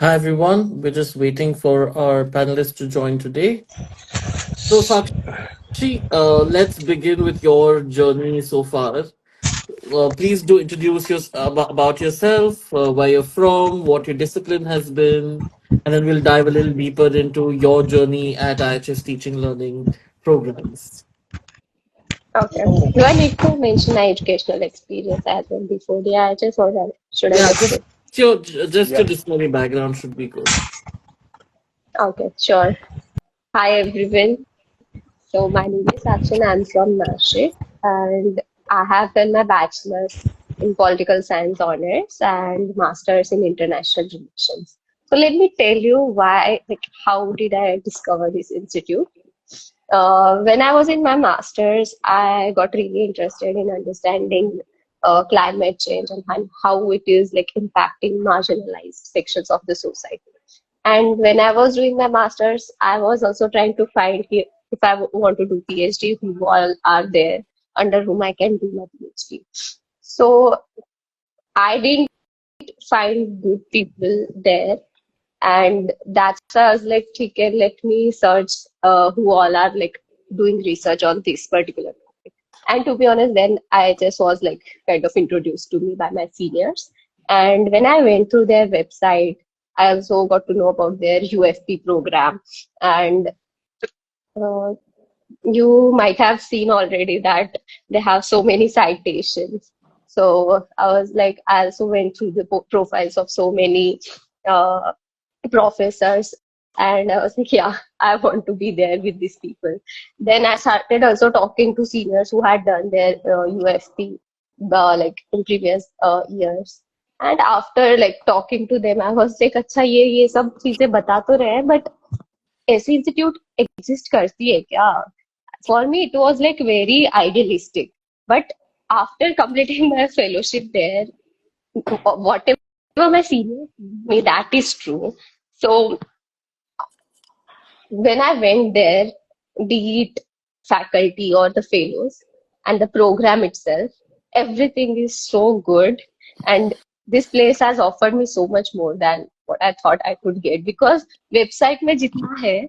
Hi everyone, we're just waiting for our panelists to join today. So Sakshi, let's begin with your journey so far. Please do introduce about yourself, where you're from, what your discipline has been, and then we'll dive a little deeper into your journey at IHS Teaching Learning programs. Okay. Do I need to mention my educational experience as well before the IHS or should I Yeah, just just skip? just your Yeah. disciplinary background should be good. Okay, sure. Hi everyone. So my name is Akshan. I'm from Nashik and I have done my bachelor's in political science honors and master's in international relations. So let me tell you why, like, how did I discover this institute? When I was in my master's, I got really interested in understanding climate change and how it is like impacting marginalized sections of the society. And when I was doing my master's, I was also trying to find if I want to do PhD, who all are there under whom I can do my PhD. So I didn't find good people there, and that's why I was like, okay, let me search who all are like doing research on this particular topic. And to be honest, then I just was like kind of introduced to me by my seniors. And when I went through their website, I also got to know about their UFP program. And uh, you might have seen already that they have so many citations. So I was like, I also went through the profiles of so many uh, professors, and I was like, yeah, I want to be there with these people. Then I started also talking to seniors who had done their UFP like in previous years. And after like talking to them, I was like, अच्छा ये सब चीजें बता तो रहे हैं, but ऐसी institute exist करती है क्या? For me, it was like very idealistic. But after completing my fellowship there, whatever my seniors told me, that is true. So when I went there, be it faculty or the fellows and the program itself, everything is so good. And this place has offered me so much more than what I thought I could get because website mein jitna hai,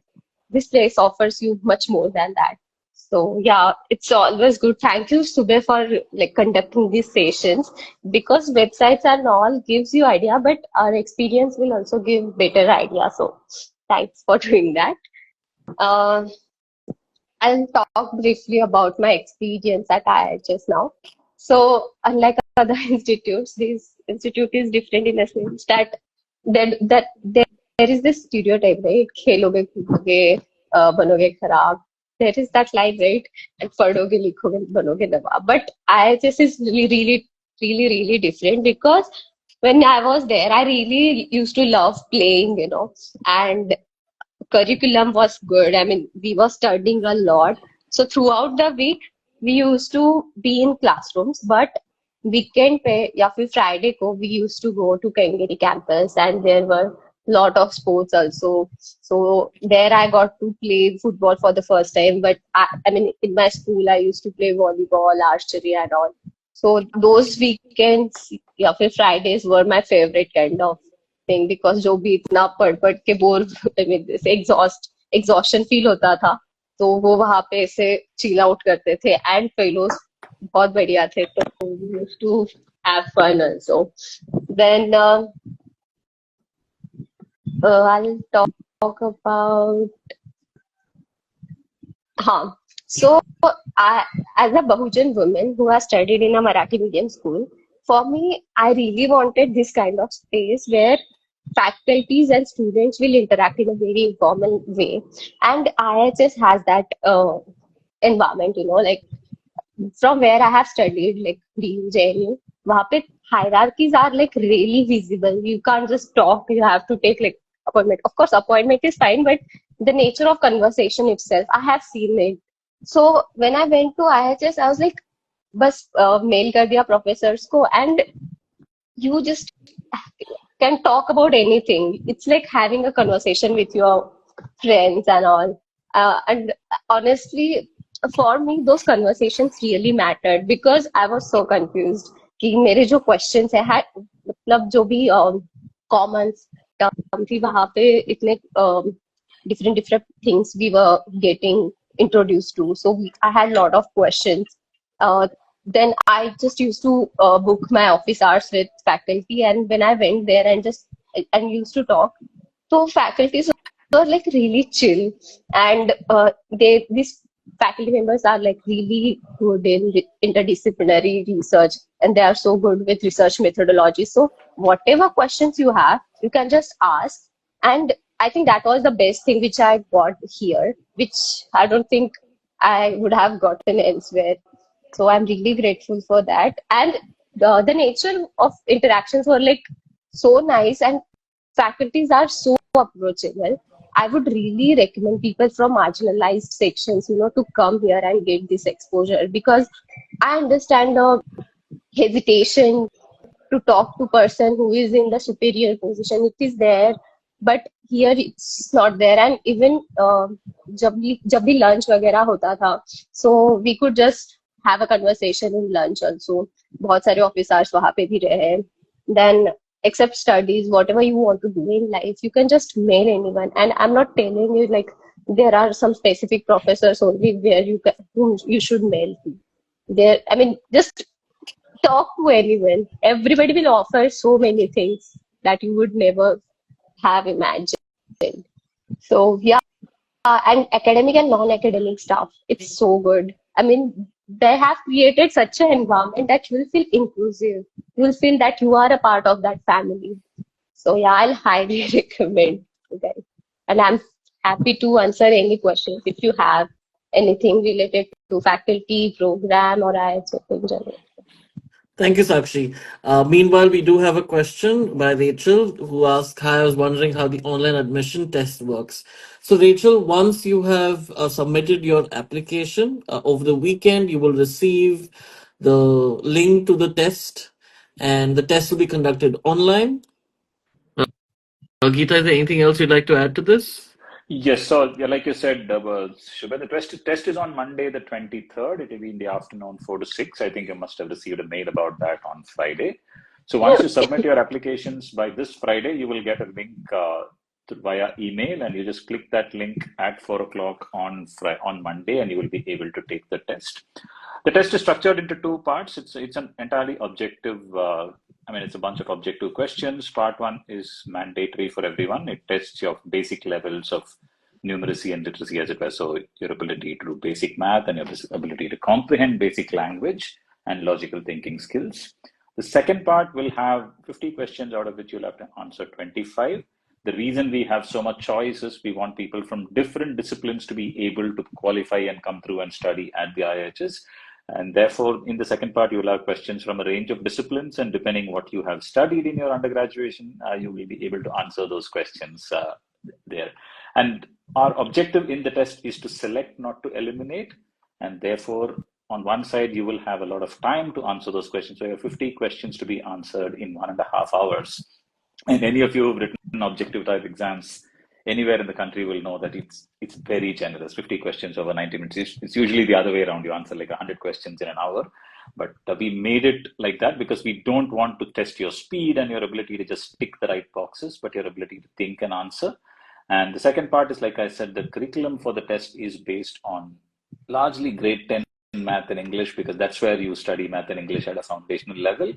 this place offers you much more than that. So yeah, it's always good. Thank you, Sube, for like conducting these sessions because websites and all gives you idea, but our experience will also give better idea. So thanks for doing that. Uh, I'll talk briefly about my experience at IIHS now. So, unlike other institutes, this institute is different in a sense that there is this stereotype, right? खेलोगे कूदोगे बनोगे खराब. There is that line, right? And पढ़ोगे लिखोगे बनोगे नवाब. But IIHS is really different because when I was there, I really used to love playing, and curriculum was good. I mean, we were studying a lot. So throughout the week, we used to be in classrooms, but weekend पे या फिर Friday को we used to go to Kangeri campus and there were lot of sports also. So there I got to play football for the first time. But I mean, in my school, I used to play volleyball, archery and all. So those weekends या फिर Fridays were my favorite kind of thing because जो भी इतना पढ़ के bore I mean exhaustion feel होता था तो वो वहां पे ऐसे चिल आउट करते थे एंड फेलोज बहुत बढ़िया थे तो we used to have fun also. Then I'll talk about हाँ. So, I, as a Bahujan woman who has studied in a Marathi medium school, for me, I really wanted this kind of space where faculties and students will interact in a very informal way. And IHS has that environment, like from where I have studied, like DU, JNU, वहाँ पे hierarchies are like really visible. You can't just talk, you have to take like appointment. Of course, appointment is fine, but the nature of conversation itself, I have seen it. So when I went to IHS, I was like, बस mail कर दिया professors को and you just can talk about anything. It's like having a conversation with your friends and all. And honestly, for me, those conversations really mattered because I was so confused कि मेरे जो questions है मतलब जो भी comments term थी वहां पे इतने different things we were getting introduced to. So I had a lot of questions. Then I just used to book my office hours with faculty, and when I went there and used to talk, so faculties were like really chill, and these faculty members are like really good in interdisciplinary research, and they are so good with research methodology. So whatever questions you have, you can just ask, and I think that was the best thing which I got here, which I don't think I would have gotten elsewhere. So I'm really grateful for that. And the nature of interactions were like so nice, and faculties are so approachable. I would really recommend people from marginalized sections, to come here and get this exposure, because I understand the hesitation to talk to person who is in the superior position. It is there, but here it's not there. And even जब भी lunch वगैरह होता था, so we could just have a conversation in lunch also. बहुत सारे officers वहाँ पे भी रहे. Then except studies, whatever you want to do in life, you can just mail anyone. And I'm not telling you like there are some specific professors only where whom you should mail to. There, I mean, just talk to anyone. Everybody will offer so many things that you would never have imagined. So yeah, and academic and non-academic stuff, it's so good. I mean, they have created such an environment that you will feel inclusive. You will feel that you are a part of that family. So yeah, I'll highly recommend you guys. And I'm happy to answer any questions if you have anything related to faculty, program, or IHS in general. Thank you, Sakshi. Meanwhile, we do have a question by Rachel who asked, "Hi, I was wondering how the online admission test works." So, Rachel, once you have submitted your application over the weekend, you will receive the link to the test, and the test will be conducted online. Geeta, is there anything else you'd like to add to this? Yes, so yeah, like you said, Shubha, the test is on Monday, the 23rd. It will be in the afternoon, 4 to 6. I think you must have received a mail about that on Friday. So once you submit your applications by this Friday, you will get a link via email, and you just click that link at 4 o'clock on Monday, and you will be able to take the test. The test is structured into two parts. It's an entirely objective. It's a bunch of objective questions. Part one is mandatory for everyone. It tests your basic levels of numeracy and literacy, as it were. So your ability to do basic math and your ability to comprehend basic language and logical thinking skills. The second part will have 50 questions, out of which you'll have to answer 25. The reason we have so much choice is we want people from different disciplines to be able to qualify and come through and study at the IIHS. And therefore, in the second part, you will have questions from a range of disciplines, and depending what you have studied in your undergraduation, you will be able to answer those questions there. And our objective in the test is to select, not to eliminate. And therefore, on one side, you will have a lot of time to answer those questions. So you have 50 questions to be answered in 1.5 hours. And any of you who've written objective type exams anywhere in the country will know that it's very generous. 50 questions over 90 minutes. It's usually the other way around. You answer like 100 questions in an hour. But we made it like that because we don't want to test your speed and your ability to just tick the right boxes, but your ability to think and answer. And the second part is, like I said, the curriculum for the test is based on largely grade 10 math and English, because that's where you study math and English at a foundational level.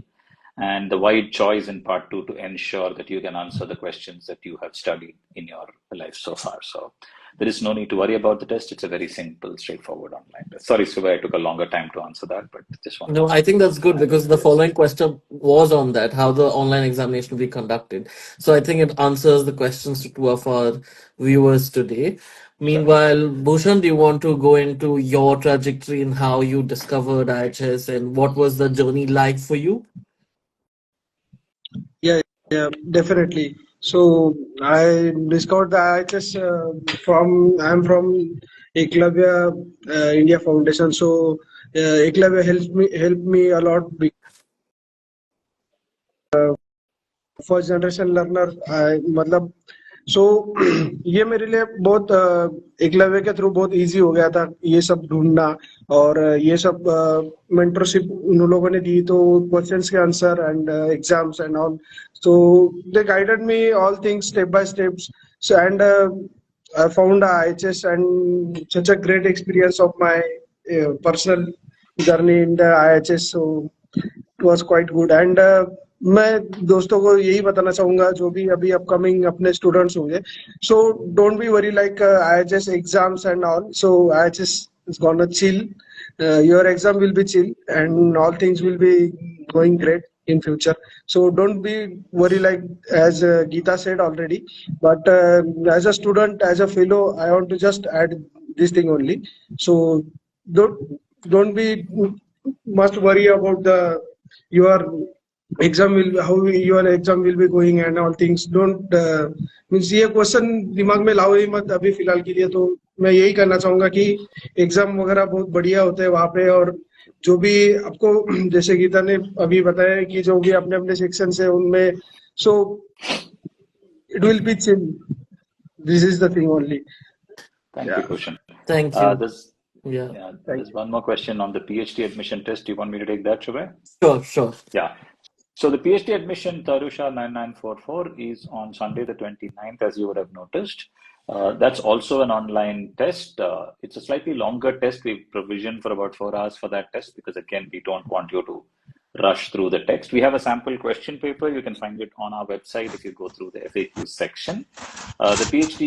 And the wide choice in part two to ensure that you can answer the questions that you have studied in your life so far. So there is no need to worry about the test. It's a very simple, straightforward online test. Sorry, Subha, I took a longer time to answer that, but just wanted No, to I think that's good because the yes. following question was on that, how the online examination will be conducted. So I think it answers the questions to two of our viewers today. Sure. Meanwhile, Bhushan, do you want to go into your trajectory and how you discovered IHS and what was the journey like for you? Yeah, definitely. So I discovered the IHS I'm from Eklavya India Foundation. So Eklavya helped me a lot. First generation learner, मतलब सो ये मेरे लिए बहुत एकलव्य के through बहुत easy हो गया था ये सब ढूंढना और ये सब मेंटरशिप उन लोगों ने दी तो क्वेश्चंस के answer and exams and all so they guided me all things step by steps so and I found IIHS and such a great experience of my personal journey in the IIHS so it was quite good and मैं दोस्तों को यही बताना चाहूंगा जो भी अभी upcoming अपने स्टूडेंट्स होंगे so don't be worry like IIHS exams and all so IIHS is gonna chill your exam will be chill and all things will be going great in future so don't be worry like as Geeta said already but as a student as a fellow I want to just add this thing only so don't be must worry about the your exam will how your exam will be going and all things don't means ये question दिमाग में लाओ ही मत अभी फिलहाल के लिए तो मैं यही करना चाहूंगा कि एग्जाम वगैरह बहुत बढ़िया होते हैं वहां पे और जो भी आपको जैसे गीता ने अभी बताया कि जो भी अपने अपने सेक्शन से उनमें so it will be chill this is the thing only Thank you, Kushan. Thank you. There's one more question on the PhD admission test. Do you want me to take that, Shubhay? Sure. Yeah. So the PhD admission, Tarusha 9944, is on Sunday the 29th, as you would have noticed. That's also an online test. It's a slightly longer test. We've provisioned for about 4 hours for that test because, again, we don't want you to rush through the text. We have a sample question paper. You can find it on our website if you go through the FAQ section. The PhD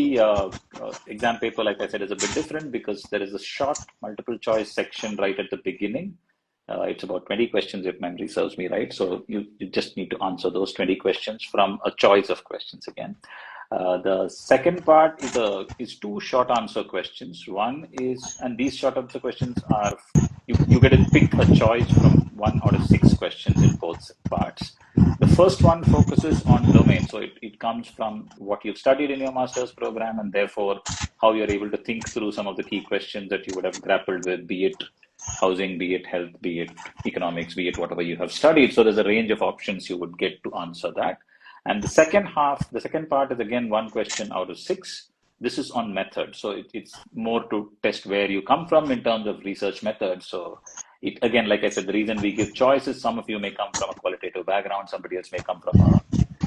exam paper, like I said, is a bit different because there is a short multiple choice section right at the beginning. It's about 20 questions if memory serves me right. So you just need to answer those 20 questions from a choice of questions again. The second part is 2 short answer questions. One is, and these short answer questions are, you get to pick a choice from 1 out of 6 questions in both parts. The first one focuses on domain. So it comes from what you've studied in your master's program and therefore how you're able to think through some of the key questions that you would have grappled with, be it housing, be it health, be it economics, be it whatever you have studied. So there's a range of options you would get to answer that. And the second part is again 1 question out of 6. This is on method. So it's more to test where you come from in terms of research method. So it, again, like I said, the reason we give choices, some of you may come from a qualitative background, somebody else may come from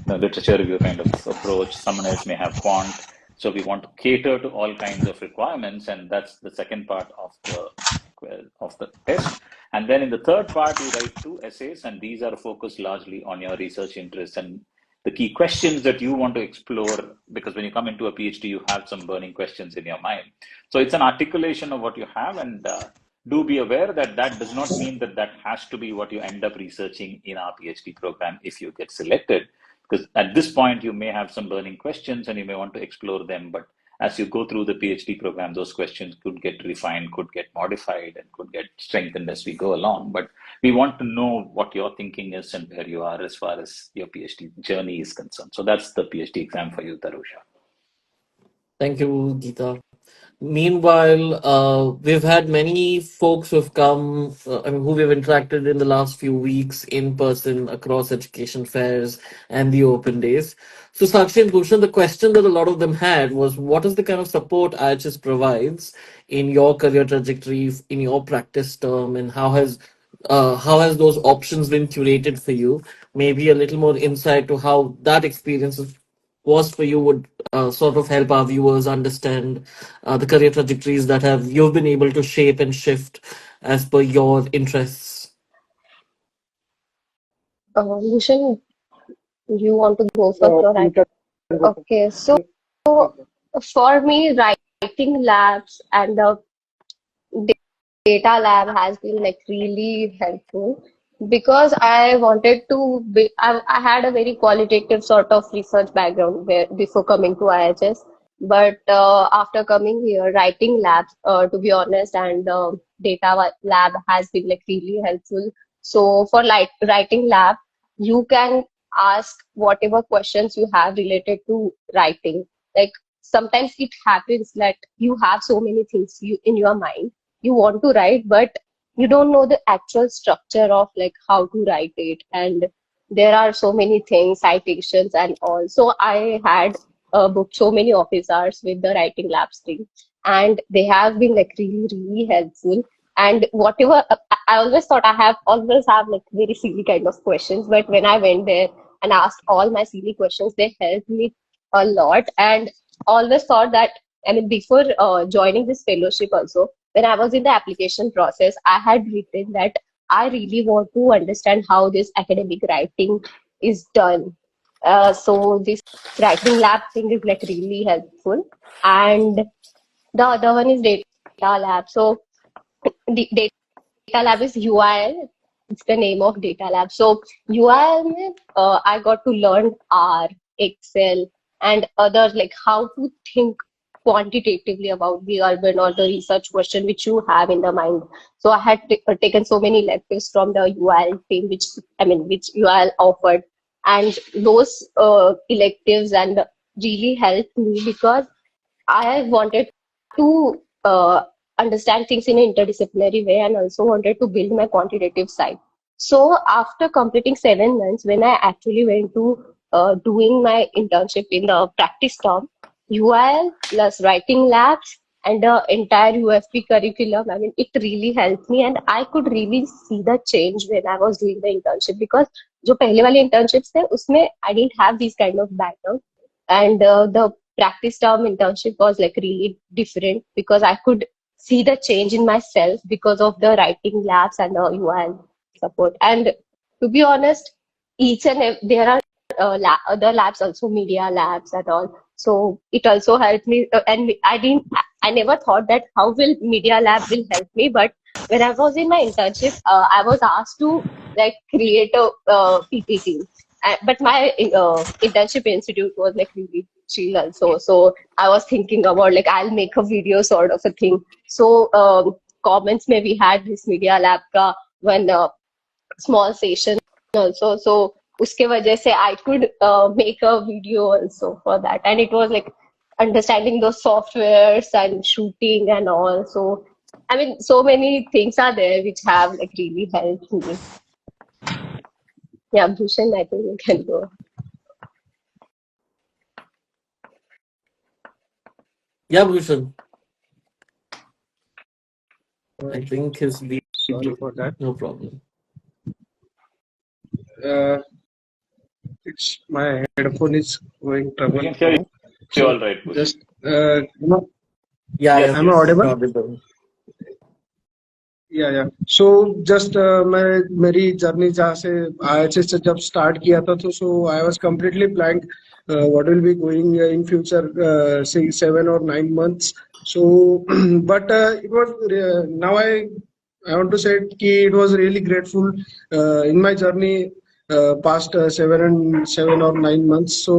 a literature review kind of approach, someone else may have quant. So we want to cater to all kinds of requirements, and that's the second part of the test. And then in the third part, you write 2 essays, and these are focused largely on your research interests and the key questions that you want to explore, because when you come into a PhD, you have some burning questions in your mind. So it's an articulation of what you have, and do be aware that that does not mean that that has to be what you end up researching in our PhD program if you get selected. Because at this point, you may have some burning questions and you may want to explore them. But as you go through the PhD program, those questions could get refined, could get modified, and could get strengthened as we go along. But we want to know what your thinking is and where you are as far as your PhD journey is concerned. So that's the PhD exam for you, Tarusha. Thank you, Geeta. Meanwhile, we've had many folks who've come, who we've interacted in the last few weeks in person across education fairs and the open days. So, Sakshi and Bhushan, the question that a lot of them had was, what is the kind of support IHS provides in your career trajectory, in your practice term, and how has those options been curated for you? Maybe a little more insight to how that experience was for you would sort of help our viewers understand the career trajectories that you've been able to shape and shift as per your interests. Bhushan, you want to go first or I? you can go Okay, so for me, writing labs and the data lab has been like really helpful because I wanted to be, I had a very qualitative sort of research background before coming to IHS. But after coming here, writing labs, to be honest, and lab has been like really helpful. So for like writing lab, you can ask whatever questions you have related to writing. Like sometimes it happens that you have so many things in your mind you want to write, but you don't know the actual structure of like how to write it. And there are so many things, citations and all. So I had booked so many office hours with the writing labs thing, and they have been like really helpful. And whatever I always thought always have like very silly kind of questions, but when I went there and asked all my silly questions, they helped me a lot. And always thought that, I mean, before joining this fellowship also, when I was in the application process, I had written that I really want to understand how this academic writing is done. So this writing lab thing is like really helpful. And the other one is data lab. So the data lab is UIL. It's the name of data lab. So UIL, में, I got to learn R, Excel, and others, like how to think quantitatively about the urban or the research question which you have in the mind. So I had taken so many electives from the UIL team, which UIL offered, and those electives and really helped me because I wanted to understand things in an interdisciplinary way and also wanted to build my quantitative side. So after completing 7 months, when I actually went to doing my internship in the practice term, UIL plus writing labs and the entire UFP curriculum, I mean, it really helped me, and I could really see the change when I was doing the internship because जो पहले वाले internships थे उसमें I didn't have these kind of background, and the practice term internship was like really different because I could see the change in myself because of the writing labs and the UIL support. And to be honest, there are other labs also, media labs and all. So it also helped me, and I never thought that how will media lab will help me. But when I was in my internship, I was asked to like create a PPT. But my internship institute was like really chill also. So I was thinking about like I'll make a video sort of a thing. So comments maybe had this media lab ka one small session also. So uske wajah se I could make a video also for that. And it was like understanding those softwares and shooting and all. So I mean, so many things are there which have like really helped me. Yeah, Bhushan, I think you can go. Yeah, Bhushan. I think his video. Sorry for that. No problem. It's my headphone is going We trouble can hear now. you all right, Bhushan. Just Yeah, Yes, yeah. am I audible? Audible. या so just मैं मेरी journey जहाँ से IIHS से जब start किया था तो so I was completely blank what will be going in future 7 or 9 months so but it was now I want to say कि it was really grateful in my journey past 7 or 9 months so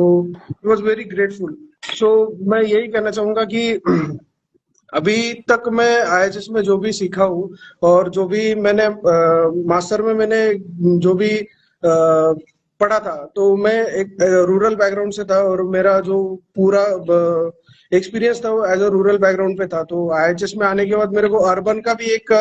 it was very grateful so मैं यही कहना चाहूंगा कि अभी तक मैं IIHS में जो भी सीखा हूँ और जो भी मैंने मास्टर में मैंने जो भी पढ़ा था तो मैं एक रूरल बैकग्राउंड से था और मेरा जो पूरा एक्सपीरियंस था वो एज अ रूरल बैकग्राउंड पे था तो IIHS में आने के बाद मेरे को अर्बन का भी एक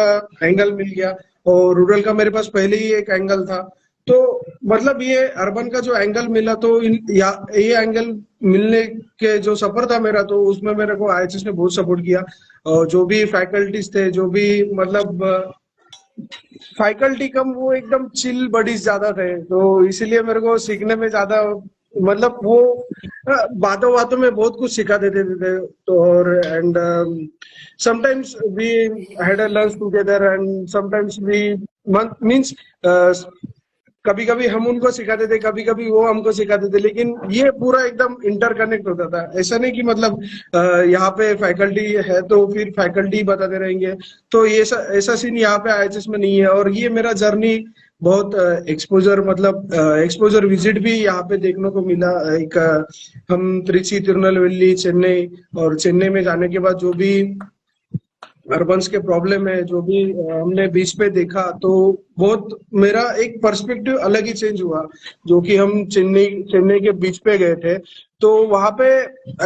एंगल मिल गया और रूरल का मेरे पास पहले ही एक एंगल था तो मतलब ये अर्बन का जो एंगल मिला तो ये एंगल मिलने के जो सफर था मेरा तो उसमें मेरे को IIHS ने बहुत सपोर्ट किया और जो भी फैकल्टीज थे जो भी मतलब फैकल्टी कम वो एकदम चिल बडीज ज्यादा थे तो इसीलिए मेरे को सीखने में ज्यादा मतलब वो बातों बातों में बहुत कुछ सिखा देते थे तो और and sometimes we had a lunch together and sometimes we means कभी कभी हम उनको सिखाते थे कभी कभी वो हमको सिखाते थे लेकिन ये पूरा एकदम इंटरकनेक्ट होता था ऐसा नहीं कि मतलब यहाँ पे फैकल्टी है तो फिर फैकल्टी बताते रहेंगे तो ये ऐसा सीन यहाँ पे IIHS में नहीं है और ये मेरा जर्नी बहुत एक्सपोजर मतलब एक्सपोजर विजिट भी यहाँ पे देखने को मिला एक हम त्रिची तिरुनेलवेली चेन्नई और चेन्नई में जाने के बाद जो भी अर्बन्स के प्रॉब्लम है जो भी हमने बीच पे देखा तो बहुत मेरा एक पर्सपेक्टिव अलग ही चेंज हुआ जो कि हम चेन्नई के बीच पे गए थे तो वहां पे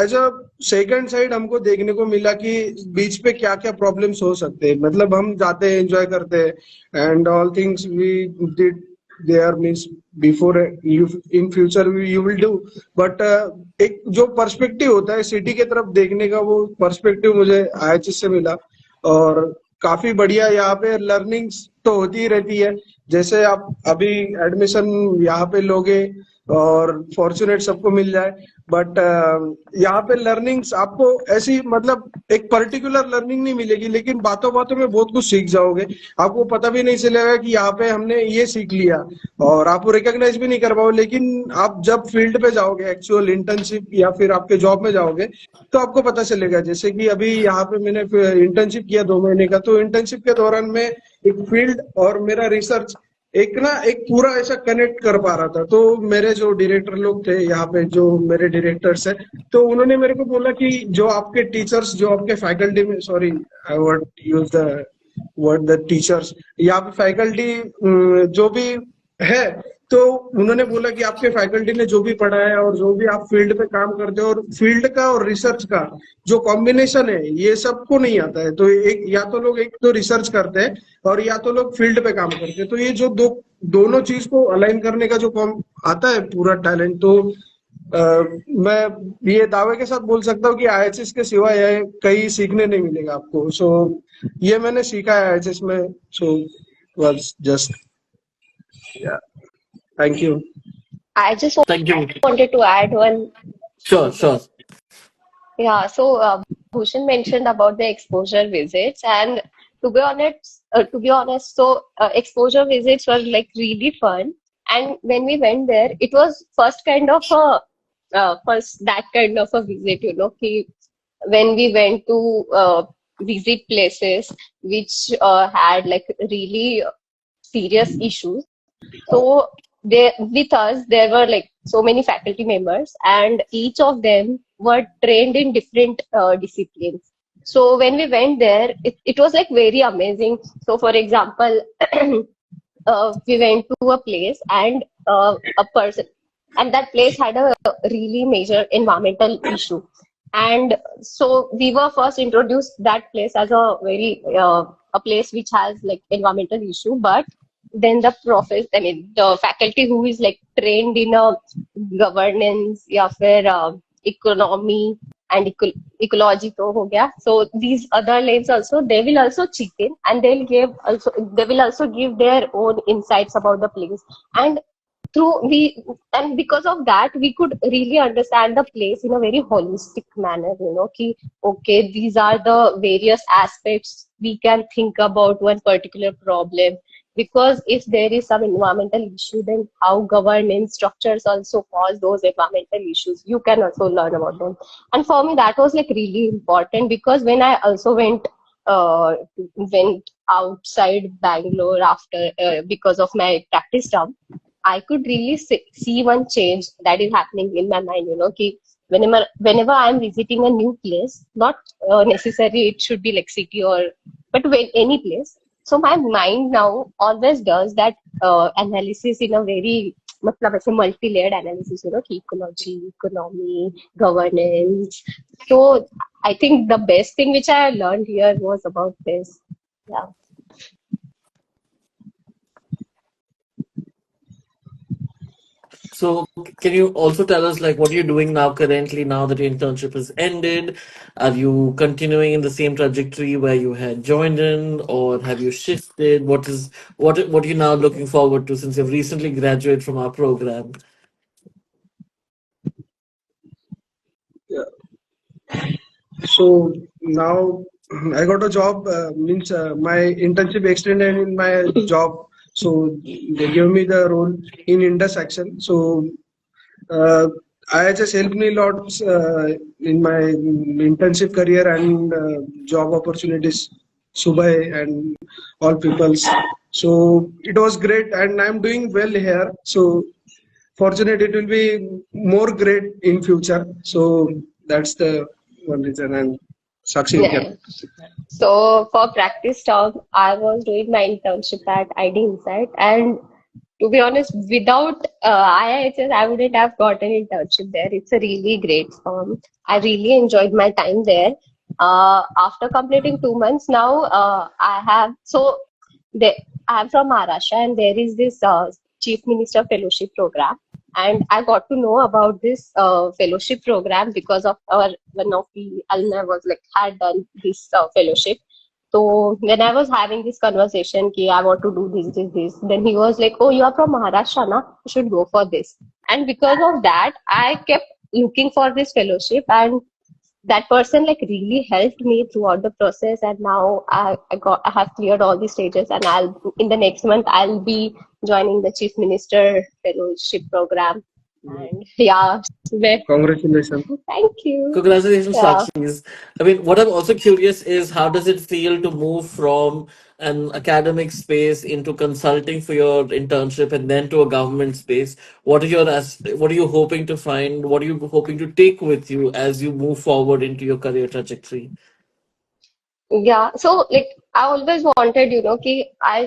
एज अ सेकंड साइड हमको देखने को मिला कि बीच पे क्या क्या प्रॉब्लम्स हो सकते हैं मतलब हम जाते हैं एंजॉय करते हैं and all things we did there means before you in future you will do, but एक जो पर्सपेक्टिव होता है सिटी के तरफ देखने का, वो पर्सपेक्टिव मुझे IIHS से मिला। और काफी बढ़िया यहाँ पे लर्निंग्स तो होती ही रहती है। जैसे आप अभी एडमिशन यहाँ पे लोगे और फॉर्चुनेट सबको मिल जाए, बट यहाँ पे लर्निंग्स आपको ऐसी मतलब एक पर्टिकुलर लर्निंग नहीं मिलेगी, लेकिन बातों बातों में बहुत कुछ सीख जाओगे। आपको पता भी नहीं चलेगा कि यहाँ पे हमने ये सीख लिया, और आपको रिकॉग्नाइज भी नहीं कर पाओगे। लेकिन आप जब फील्ड पे जाओगे, एक्चुअल इंटर्नशिप या फिर आपके जॉब में जाओगे, तो आपको पता चलेगा। जैसे कि अभी यहाँ पे मैंने इंटर्नशिप किया 2 महीने का, तो इंटर्नशिप के दौरान में एक फील्ड और मेरा रिसर्च एक पूरा ऐसा कनेक्ट कर पा रहा था। तो मेरे जो डायरेक्टर लोग थे यहाँ पे, जो मेरे डायरेक्टर्स है, तो उन्होंने मेरे को बोला कि जो आपके टीचर्स, जो आपके फैकल्टी में, sorry I would use the word the teachers, यहाँ पे फैकल्टी जो भी है, तो उन्होंने बोला कि आपके फैकल्टी ने जो भी पढ़ाया और जो भी आप फील्ड पे काम करते हो, और फील्ड का और रिसर्च का जो कॉम्बिनेशन है, ये सबको नहीं आता है। तो एक या तो लोग एक तो रिसर्च करते हैं, और या तो लोग फील्ड पे काम करते हैं। तो ये जो दोनों चीज को अलाइन करने का जो आता है पूरा टैलेंट, तो मैं ये दावे के साथ बोल सकता हूँ कि IIHS के सिवा ये कहीं सीखने नहीं मिलेगा आपको। सो ये मैंने सीखा है IIHS में। सो was just yeah, thank you. I just Thank you. wanted to add one. Sure, sure. Yeah, so Bhushan mentioned about the exposure visits, and to be honest, so exposure visits were like really fun. And when we went there, it was first that kind of a visit, when we went to visit places which had like really serious issues. So there with us, there were like so many faculty members, and each of them were trained in different disciplines. So when we went there, it was like very amazing. So for example, we went to a place, and a person, and that place had a really major environmental issue. And so we were first introduced that place as a place which has like environmental issue, but then the faculty who is like trained in a governance, या फिर economy and ecology तो हो गया. So these other lanes also, they will also chip in, and they will also give their own insights about the place. And because of that, we could really understand the place in a very holistic manner, ki, okay, these are the various aspects we can think about one particular problem. Because if there is some environmental issue, then how governance structures also cause those environmental issues, you can also learn about them. And for me, that was like really important, because when I also went outside Bangalore after because of my practice term, I could really see one change that is happening in my mind, ki whenever I'm visiting a new place, not necessarily it should be like city but when any place. So my mind now always does that analysis in a very मतलब ऐसे multi-layered analysis, कि ecology, economy, governance. So I think the best thing which I learned here was about this. Yeah. So, can you also tell us like what you're doing now currently, now that your internship has ended? Are you continuing in the same trajectory where you had joined in, or have you shifted? What are you now looking forward to since you've recently graduated from our program? Yeah. So now I got a job, means my internship extended in my job. So they gave me the role in Indus section. So IIHS helped me a lot in my internship career and job opportunities, Subhay and all peoples. So it was great, and I'm doing well here. So fortunate it will be more great in future. So that's the one reason. And Sakshi, yeah. Yeah. So for practice term, I was doing my internship at ID Insight, and to be honest, without IIHS, I wouldn't have got an internship there. It's a really great firm. I really enjoyed my time there. After completing 2 months now, I'm from Maharashtra, and there is this Chief Minister Fellowship Program. And I got to know about this fellowship program because of one of the alumni was like had done this fellowship. So when I was having this conversation, ki I want to do this, then he was like, "Oh, you are from Maharashtra, na? You should go for this." And because of that, I kept looking for this fellowship, and that person like really helped me throughout the process. And now I have cleared all the stages, and I'll in the next month I'll be joining the Chief Minister Fellowship Program. And yeah, Congratulations. thank you. Congratulations, Yeah. Sakshi. I mean, what I'm also curious is how does it feel to move from an academic space into consulting for your internship and then to a government space? What are you hoping to find? What are you hoping to take with you as you move forward into your career trajectory? Yeah, so like I always wanted, ki I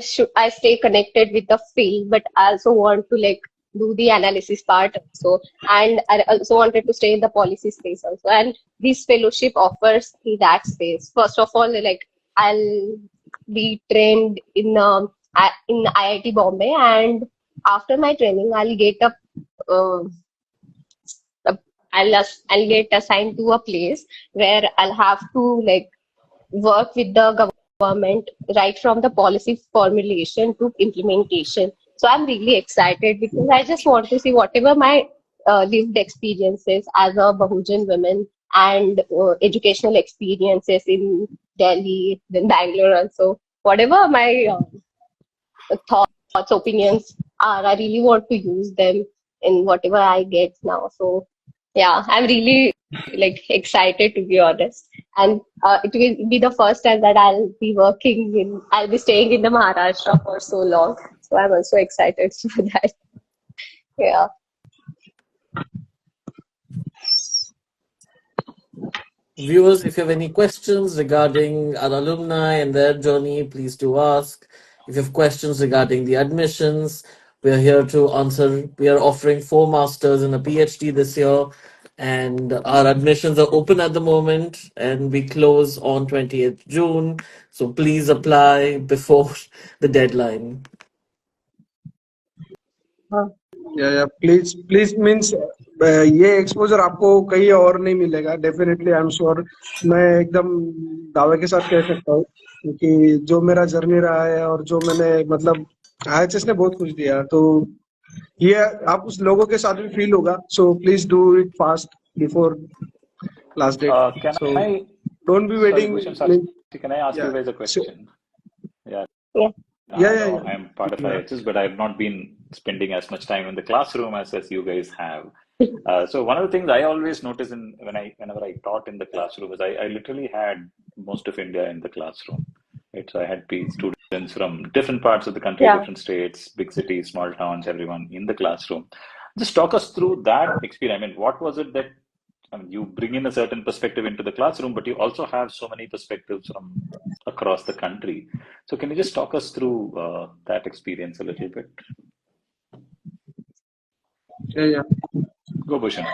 stay connected with the field, but I also want to like do the analysis part also, and I also wanted to stay in the policy space also. And this fellowship offers me that space. First of all, like I'll be trained in IIT Bombay, and after my training, uh, I'll get assigned to a place where I'll have to like work with the government right from the policy formulation to implementation. So I'm really excited because I just want to see whatever my lived experiences as a Bahujan woman and educational experiences in Delhi, then Bangalore also. Whatever my thoughts, opinions are, I really want to use them in whatever I get now. So yeah, I'm really like excited to be honest. And it will be the first time that I'll be staying in the Maharashtra for so long. So I'm also excited for that. Yeah. Viewers, if you have any questions regarding our alumni and their journey, please do ask. If you have questions regarding the admissions, we are here to answer. We are offering 4 masters and a PhD this year, and our admissions are open at the moment, and we close on 20th June. So please apply before the deadline. Huh. या please means ये exposure आपको कहीं और नहीं मिलेगा definitely I am sure मैं एकदम दावे के साथ कह सकता हूँ क्योंकि जो मेरा जर्नी रहा है और जो मैंने मतलब आईएचएस ने बहुत कुछ दिया तो ये आप उस लोगों के साथ भी फील होगा so please do it fast before last date Can so I, don't be sorry, waiting Bhushan, Sakshi, can I ask you guys a या question? Yeah, Yeah. या I या know I'm part of IIHS, but I've not been spending as much time in the classroom as you guys have. So one of the things I always notice whenever I taught in the classroom is I literally had most of India in the classroom. Right? So I had students from different parts of the country, Yeah. different states, big cities, small towns, everyone in the classroom. Just talk us through that experience. I mean, what was it that you bring in a certain perspective into the classroom, but you also have so many perspectives from across the country. So can you just talk us through that experience a little bit? या Go, Bhushan.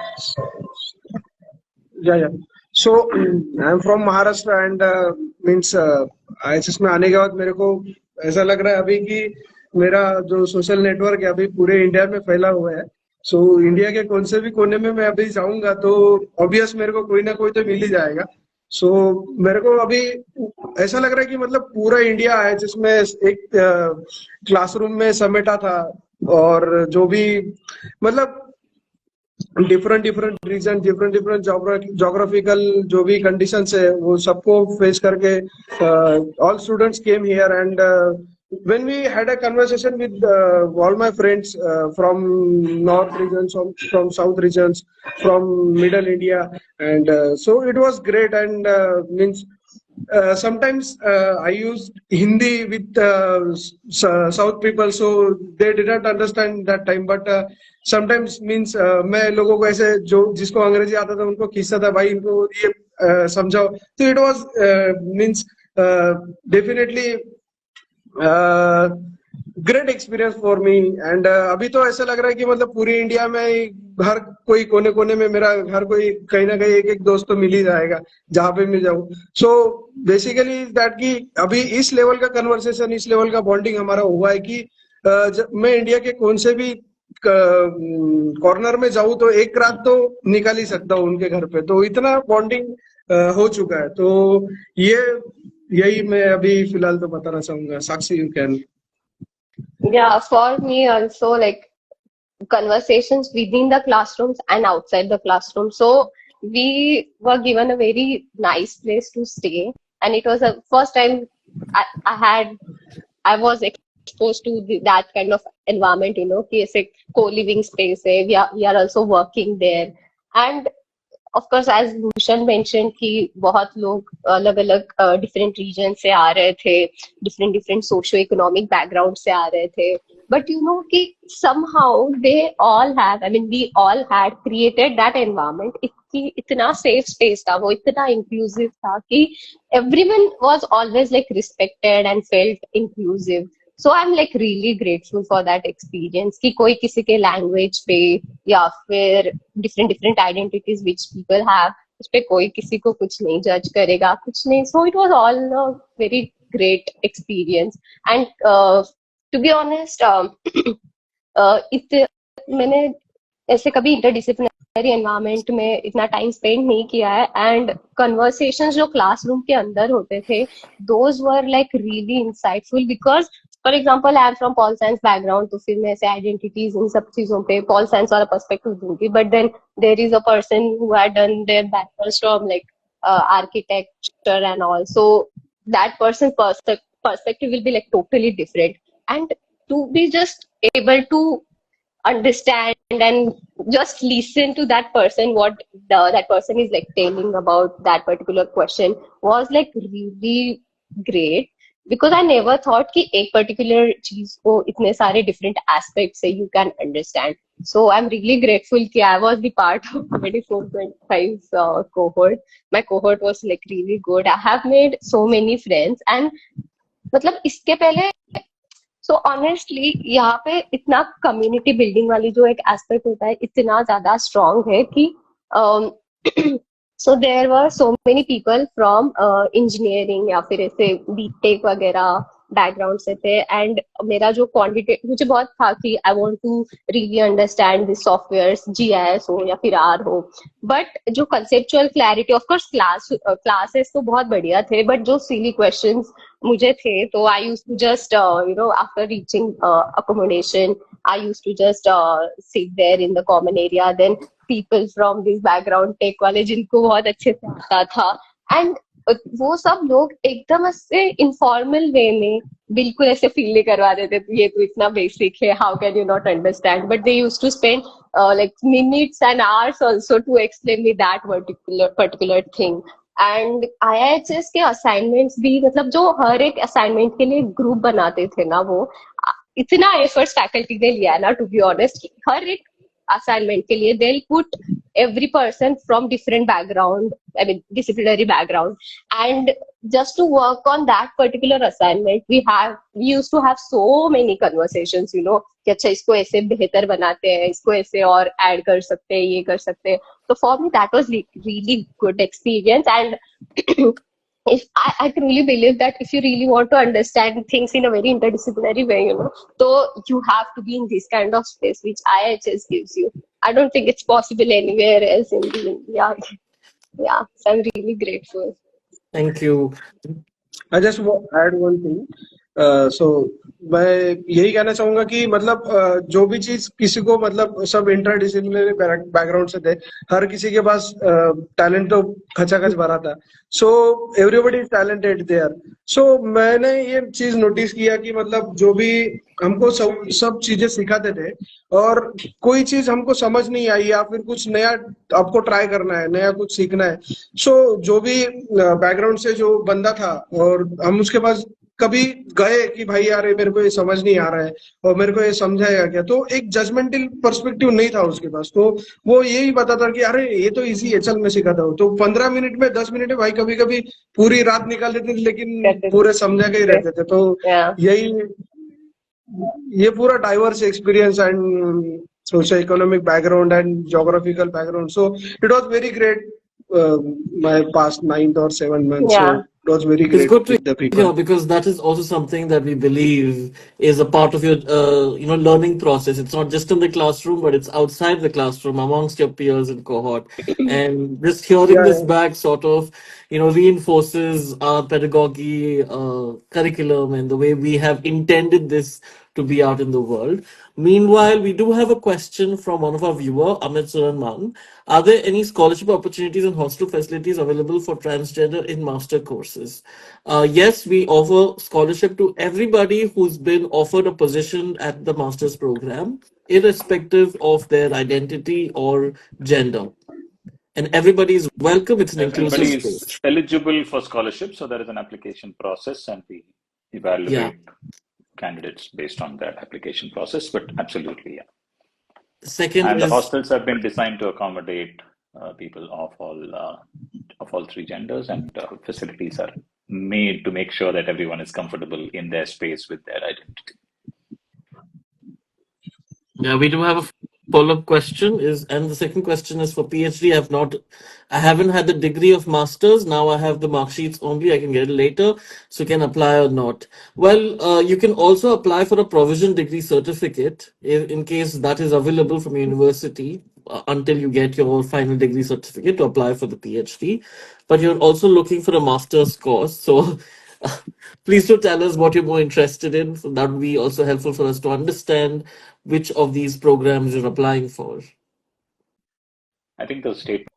Yeah so I am from Maharashtra and means IHS में आने के बाद मेरे को ऐसा लग रहा है अभी कि मेरा जो सोशल नेटवर्क है अभी पूरे इंडिया में फैला हुआ है सो इंडिया के कौन से भी कोने में मैं अभी जाऊंगा तो ऑब्वियस मेरे को कोई ना कोई तो मिल ही जाएगा सो मेरे को अभी ऐसा लग रहा है कि मतलब पूरा इंडिया है जिसमें एक क्लासरूम में समेटा था और जो भी मतलब different different region different geographical जो भी कंडीशंस है वो सबको फेस करके all students came here and when we had a conversation with all my friends from north regions from south regions from middle India and so it was great and means sometimes I used Hindi with South people, so they did not understand that time. But sometimes means मैं लोगों को ऐसे जो जिसको अंग्रेजी आता था उनको खींचता था भाई इनको ये समझाओ तो it was means definitely great experience for me and अभी तो ऐसा लग रहा है कि मतलब पूरी इंडिया में हर कोई कोने कोने में मेरा हर कोई कहीं ना कहीं एक एक दोस्त तो मिल ही जाएगा जहां पे मैं जाऊं सो बेसिकली दैट कि अभी इस लेवल का कन्वर्सेशन इस लेवल का बॉन्डिंग हमारा हुआ है कि मैं इंडिया के कौन से भी कॉर्नर में जाऊं तो एक रात तो निकाल ही सकता हूँ उनके घर पे, तो इतना बॉन्डिंग हो चुका है। तो ये यही मैं अभी फिलहाल तो बताना चाहूंगा। Sakshi, you can. Yeah, for me also, like conversations within the classrooms and outside the classroom. So we were given a very nice place to stay, and it was the first time I was exposed to that kind of environment. कि ऐसे co-living space है. We are also working there, and of course as Bhushan mention कि बहुत लोग अलग अलग different reason से आ रहे थे, different different socio economic background से आ रहे थे, बट यू नो कि somehow they all have, I mean we all had created that environment. इतना सेफ स्पेस था, वो इतना इंक्लूसिव था कि everyone was always like respected and felt inclusive. So I'm like really grateful for that experience कि कोई किसी के लैंग्वेज पे या फिर different different identities which people have, उस पे कोई किसी को कुछ नहीं जज करेगा, कुछ नहीं. So it was all a very great experience. And to be honest मैंने ऐसे कभी इंटरडिसिप्लिनरी एनवायरनमेंट में इतना टाइम स्पेंड नहीं किया है. एंड कन्वर्सेशंस जो क्लासरूम के अंदर होते थे, those were like really insightful because for example I am from pol science background, तो फिर मैं ऐसे आइडेंटिटीज इन सब चीजों पे पॉल साइंस वाला पर्सपेक्टिव दूंगी. But then there is a person who had done their bachelors from like architecture and all, so that person perspective will be like totally different. And to be just able to understand and just listen to that person, what that person is like telling about that particular question was like really great. Because I never thought कि एक particular चीज को इतने सारे different aspects से you can understand. So I'm really grateful कि I was the part of 24-25 cohort. My cohort was like really good. I have made so many friends. And मतलब इसके पहले सो ऑनेस्टली यहाँ पे इतना कम्युनिटी बिल्डिंग वाली जो एक एस्पेक्ट होता है इतना ज्यादा स्ट्रांग है कि so there were so many people from engineering या फिर ऐसे बीटेक वगैरह बैकग्राउंड से थे. एंड मेरा जो क्वांटिटी मुझे बहुत था कि I want to really understand this softwares, GIS हो या फिर आर हो, बट जो conceptual clarity, of course classes तो बहुत बढ़िया थे, बट जो सिली क्वेश्चंस मुझे थे, तो I used to just after reaching accommodation, I used to just sit there in the common area. Then people from this background tech वाले जिनको बहुत अच्छे से आता था, एंड वो सब लोग एकदम ऐसे इनफॉर्मल वे में बिल्कुल ऐसे फील नहीं करवा देते ये तो इतना बेसिक है, how can you not understand, but they used to spend like minutes and hours also to explain me that particular thing. And IIHS के असाइनमेंट्स भी, मतलब जो हर एक असाइनमेंट के लिए ग्रुप बनाते थे ना, वो इतना एफर्ट्स फैकल्टी ने लिया ना, टू बी ऑनेस्ट. हर एक असाइनमेंट के लिए they'll put every person from different background, I mean disciplinary background, and just to work on that particular assignment we used to have so many conversations, you know, कि अच्छा इसको ऐसे बेहतर बनाते हैं, इसको ऐसे और ऐड कर सकते हैं, ये कर सकते हैं. So for me that was really good experience. And if I truly believe that if you really want to understand things in a very interdisciplinary way, you know, so you have to be in this kind of space which IIHS gives you. I don't think it's possible anywhere else in the India. Yeah, so I'm really grateful. Thank you. I just add one thing. So मैं यही कहना चाहूंगा कि मतलब जो भी चीज किसी को, मतलब सब इंटरडिसिप्लिनरी बैकग्राउंड से थे, हर किसी के पास टैलेंट तो खचाखच भरा था. So everybody is talented there. So मैंने ये चीज नोटिस किया कि मतलब जो भी हमको सब चीजें सिखाते थे, और कोई चीज हमको समझ नहीं आई या फिर कुछ नया आपको ट्राई करना है, नया कुछ सीखना है, सो जो भी बैकग्राउंड से जो बंदा था और हम उसके पास कभी गए कि भाई यार मेरे को ये समझ नहीं आ रहा है और मेरे को ये समझाएगा क्या, तो एक जजमेंटल पर्सपेक्टिव नहीं था उसके पास. तो वो यही बताता कि अरे ये तो इजी है, चल मैं सिखाता हूँ. तो 15 मिनट में 10 मिनट में भाई कभी कभी पूरी रात निकाल देते थे, लेकिन पूरे समझा के ही रहते थे. तो यही ये पूरा diverse experience and socio economic background and geographical background, so it was very great my past 9 or 7 months. Yeah. So was very It's great good to with the people. hear because that is also something that we believe is a part of your learning process. It's not just in the classroom, but it's outside the classroom amongst your peers and cohort. And just hearing Yeah, this back sort of reinforces our pedagogy curriculum and the way we have intended this to be out in the world. Meanwhile, we do have a question from one of our viewer, Amit Suranman. Are there any scholarship opportunities and hostel facilities available for transgender in master courses? Yes, we offer scholarship to everybody who's been offered a position at the master's program, irrespective of their identity or gender. And everybody is welcome. It's an inclusive Everybody is space. eligible for scholarship, so there is an application process, and we Yeah. evaluate candidates based on that application process. But absolutely, yeah. The second And the is, hostels have been designed to accommodate people of all three genders, and facilities are made to make sure that everyone is comfortable in their space with their identity. yeah, we do have a follow-up question is, and the second question is for PhD. I haven't had the degree of master's. Now I have the mark sheets only. I can get it later, so can apply or not. Well, you can also apply for a provision degree certificate in case that is available from university until you get your final degree certificate to apply for the PhD. But you're also looking for a master's course, so please do tell us what you're more interested in. So that would be also helpful for us to understand which of these programs you're applying for. I think the statement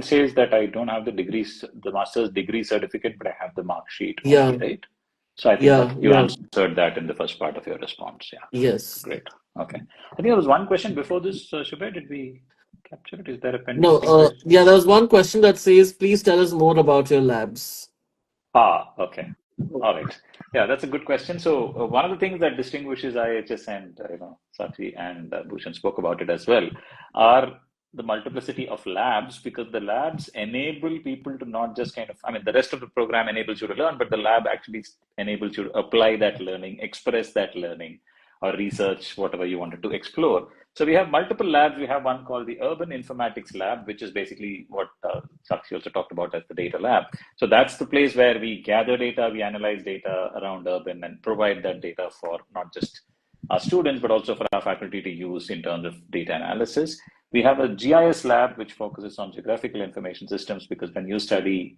says that I don't have the master's degree certificate, but I have the mark sheet only, Yeah, right? So I think yeah, that you yeah. answered that in the first part of your response. Yeah, Yes. great. Okay. I think there was one question before this, Shubha. Did we capture it? Is there a No, pending question? yeah, there's one question that says, please tell us more about your labs. Okay. All right. Yeah, that's a good question. So one of the things that distinguishes IIHS and Sakshi and Bhushan spoke about it as well are the multiplicity of labs, because the labs enable people to not just I mean, the rest of the program enables you to learn, but the lab actually enables you to apply that learning, express that learning, or research whatever you wanted to explore. So we have multiple labs. We have one called the Urban Informatics Lab, which is basically what Sakshi also talked about as the data lab. So that's the place where we gather data, we analyze data around urban and provide that data for not just our students, but also for our faculty to use in terms of data analysis. We have a GIS lab, which focuses on geographical information systems, because when you study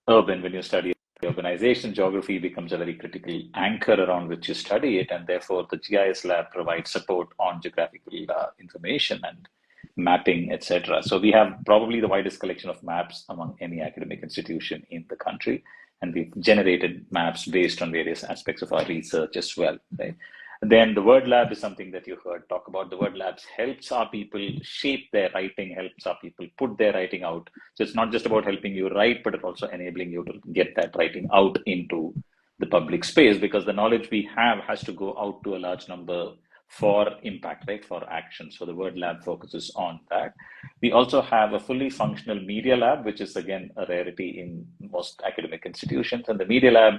when you study urbanization, geography becomes a very critical anchor around which you study it, and therefore the GIS lab provides support on geographical information and mapping, etc. So we have probably the widest collection of maps among any academic institution in the country, and we've generated maps based on various aspects of our research as well. Right? Then the word lab is something that you heard talk about. The word labs helps our people shape their writing, helps our people put their writing out. So it's not just about helping you write, but it's also enabling you to get that writing out into the public space, because the knowledge we have has to go out to a large number for impact, right? For action. So the word lab focuses on that. We also have a fully functional media lab, which is again a rarity in most academic institutions. And the media lab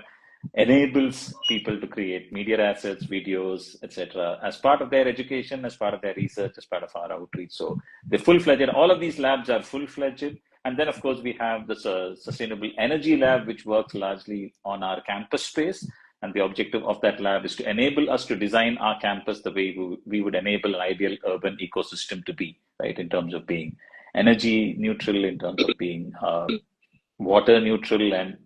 enables people to create media assets, videos, etc., as part of their education, as part of their research, as part of our outreach. So they're full-fledged. All of these labs are full-fledged. And then, of course, we have the Sustainable Energy Lab, which works largely on our campus space. And the objective of that lab is to enable us to design our campus the way we would enable an ideal urban ecosystem to be, right, in terms of being energy neutral, in terms of being water neutral and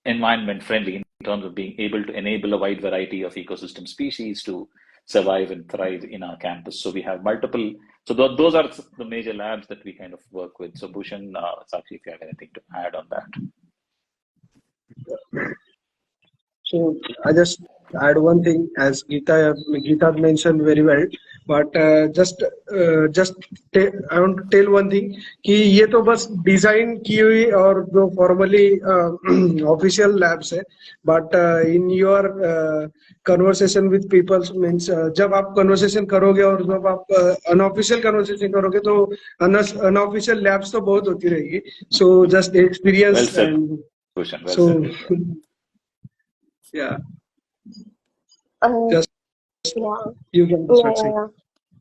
environment friendly, in terms of being able to enable a wide variety of ecosystem species to survive and thrive in our campus. So we have multiple, so those are the major labs that we kind of work with. So Bhushan, Sakshi, if you have anything to add on that. So I just add one thing, as Geeta mentioned very well, but just I want to tell one thing कि ये तो बस design की हुई और जो formally official labs है, but in your conversation with peoples means जब आप कन्वर्सेशन करोगे और जब आप अनऑफिशियल कन्वर्सेशन करोगे तो अनऑफिशियल लैब्स तो बहुत होती रहेगी. So just Well experience said, and Bhushan, well so said. yeah, Uh, just yeah, you can yeah, start yeah, saying. yeah.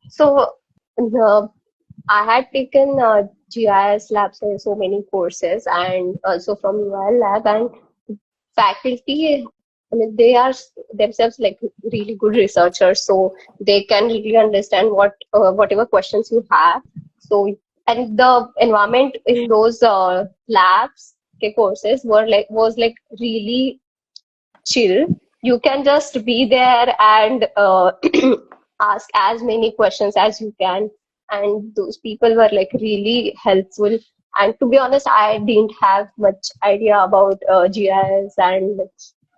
So, I had taken GIS labs in so many courses and also from UL lab, and faculty, I mean, they are themselves like really good researchers, so they can really understand whatever questions you have. So, and the environment in those labs, okay, courses was like really chill. You can just be there and ask as many questions as you can. And those people were like really helpful. And to be honest, I didn't have much idea about GIS and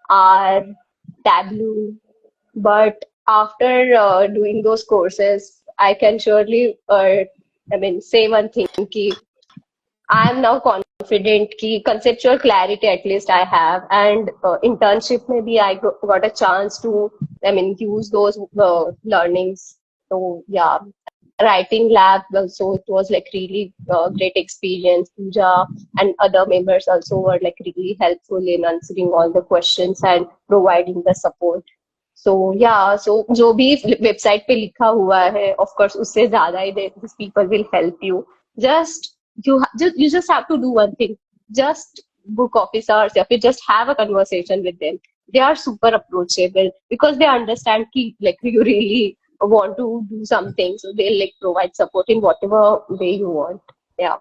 R, Tableau. But after doing those courses, I can surely, I mean, say one thing, ki I am now confident कि conceptual clarity at least I have, and internship maybe I got a chance to, I mean, use those learnings. So yeah, writing lab also it was like really great experience. Pooja and other members also were like really helpful in answering all the questions and providing the support. So yeah, so जो भी website पे लिखा हुआ है, of course उससे ज़्यादा ही these people will help you. Just you just have to do one thing. Just book office hours या फिर just have a conversation with them. They are super approachable because they understand कि like you really want to do something, so they'll like provide support in whatever way you want. Yeah.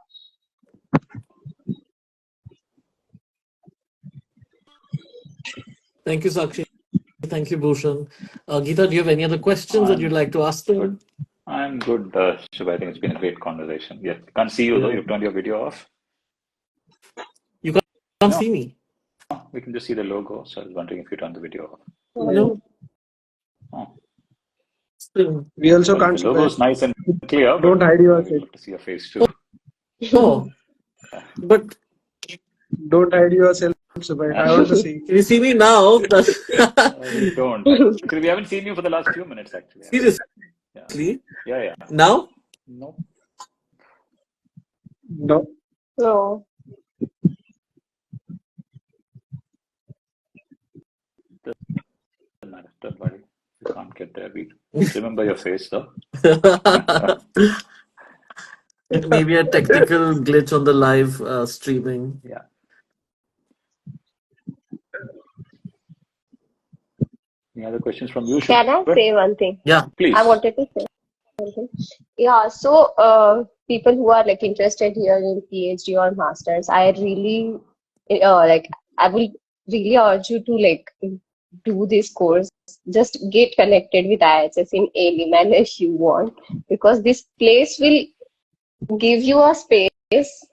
Thank you, Sakshi. Thank you, Bhushan. Geeta, do you have any other questions that you'd like to ask them? I'm good, Shubha. I think it's been a great conversation. Yeah, can't see you though. You've turned your video off. You can't see me. No, we can just see the logo. So I was wondering if you turned the video off. No. Oh. We also Well, can't. the logo is nice and clear. Don't hide your face. To see your face too. Oh, but don't hide yourself, Subhai. I want to see. Can you see me now? We don't. Actually, we haven't seen you for the last few minutes. Actually. Seriously? Yeah. Now? No. No. No. Doesn't matter. Don't worry. You can't get there. We remember your face though. It may be a technical glitch on the live streaming. Yeah. Any other questions from you? Can I say one thing? Yeah, please. I wanted to say something. Yeah, so people who are like interested here in PhD or masters, I really like I will really urge you to like do this course. Just get connected with IIHS in any manner if you want, because this place will give you a space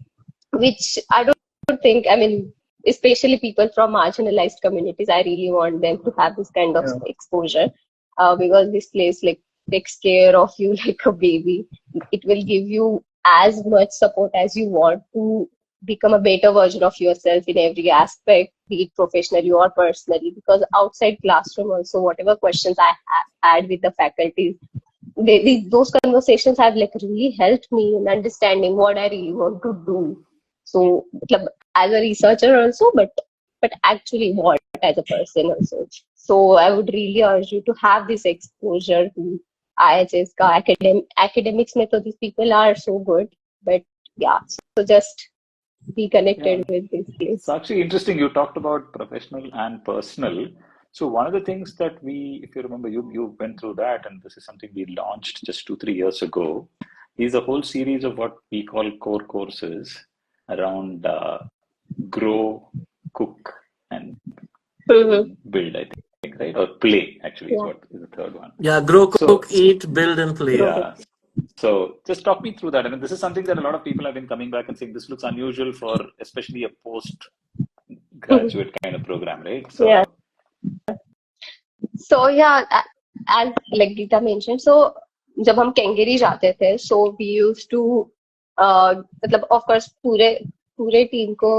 which I don't think, I mean, especially people from marginalized communities, I really want them to have this kind of exposure because this place like takes care of you like a baby. It will give you as much support as you want to become a better version of yourself in every aspect, be it professionally or personally, because outside classroom also, whatever questions I had with the faculty, those conversations have like really helped me in understanding what I really want to do. So, as a researcher also, but actually what as a person also. So, I would really urge you to have this exposure to IHS ka academics. Mein to these people are so good, but yeah. So just be connected with this place. It's actually interesting. You talked about professional and personal. So one of the things that we, if you remember, you went through that, and this is something we launched just 2-3 years ago, is a whole series of what we call core courses around grow, cook, and build, I think, right? Or play, actually, is what is the third one. Yeah, grow, cook, eat, build, and play. Yeah. So just talk me through that. I mean, this is something that a lot of people have been coming back and saying this looks unusual for especially a postgraduate kind of program, right? So, yeah. So yeah, as like Geeta mentioned, so जब हम कैंगेरी जाते थे, so we used to मतलब of course पूरे team को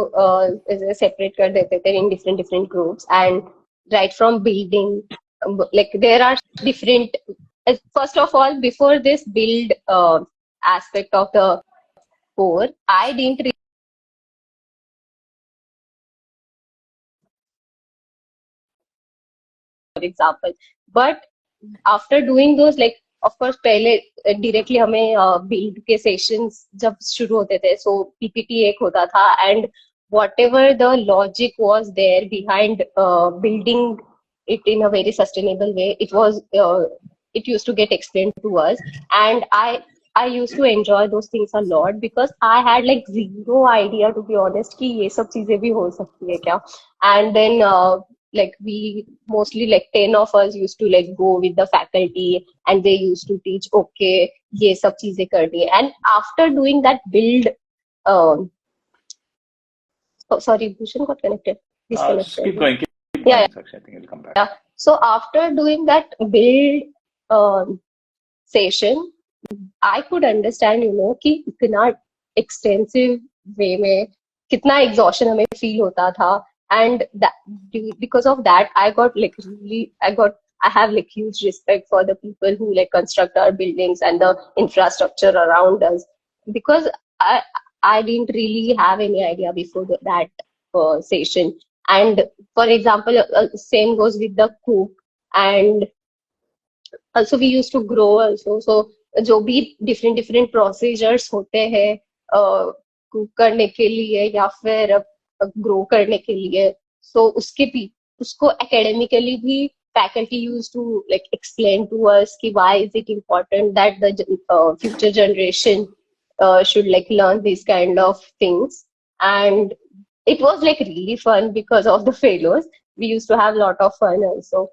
separate कर देते थे in different groups, and right from building, like there are different. First of all, before this build aspect of the core, I didn't for example, but after doing those, like of course पहले directly हमें build के sessions जब शुरू होते थे, so PPT एक होता था, and whatever the logic was there behind building it in a very sustainable way, it used to get explained to us. And I used to enjoy those things a lot because I had like zero idea, to be honest, कि ये सब चीजें भी हो सकती है क्या. And then like we mostly like 10 of us used to like go with the faculty and they used to teach, okay, ये सब चीजें करनी है. And after doing that build, um, oh, sorry, Bhushan got connected, Just keep disconnected. going, Yeah, Sakshi. I think it'll come back. yeah. So after doing that build session, I could understand, कि इतना extensive way में कितना exhaustion हमें feel होता था. And that, because of that, I have like huge respect for the people who like construct our buildings and the infrastructure around us, because I I didn't really have any idea before that session. And for example, same goes with the cook. And also we used to grow also. So जो भी different procedures होते हैं cook करने के लिए या फिर grow करने के लिए, so उसको academically भी faculty used to like explain to us कि why is it important that the future generation should like learn these kind of things. And it was like really fun because of the failures. We used to have a lot of fun also.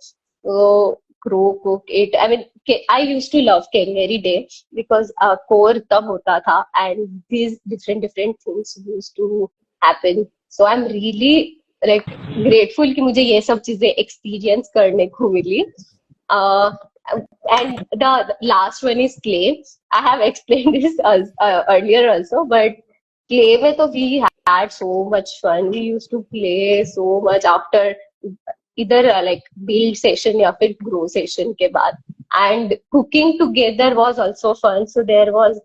So grow, cook, eat. I mean, I used to love King every day because core tab hota tha and these different things used to happen. So I'm really like grateful कि मुझे ये सब चीजें experience करने को मिली. Uh, and the last one is clay. I have explained this earlier also, but clay में तो we had so much fun. We used to play so much after either like build session या फिर grow session के बाद. And cooking together was also fun. So there was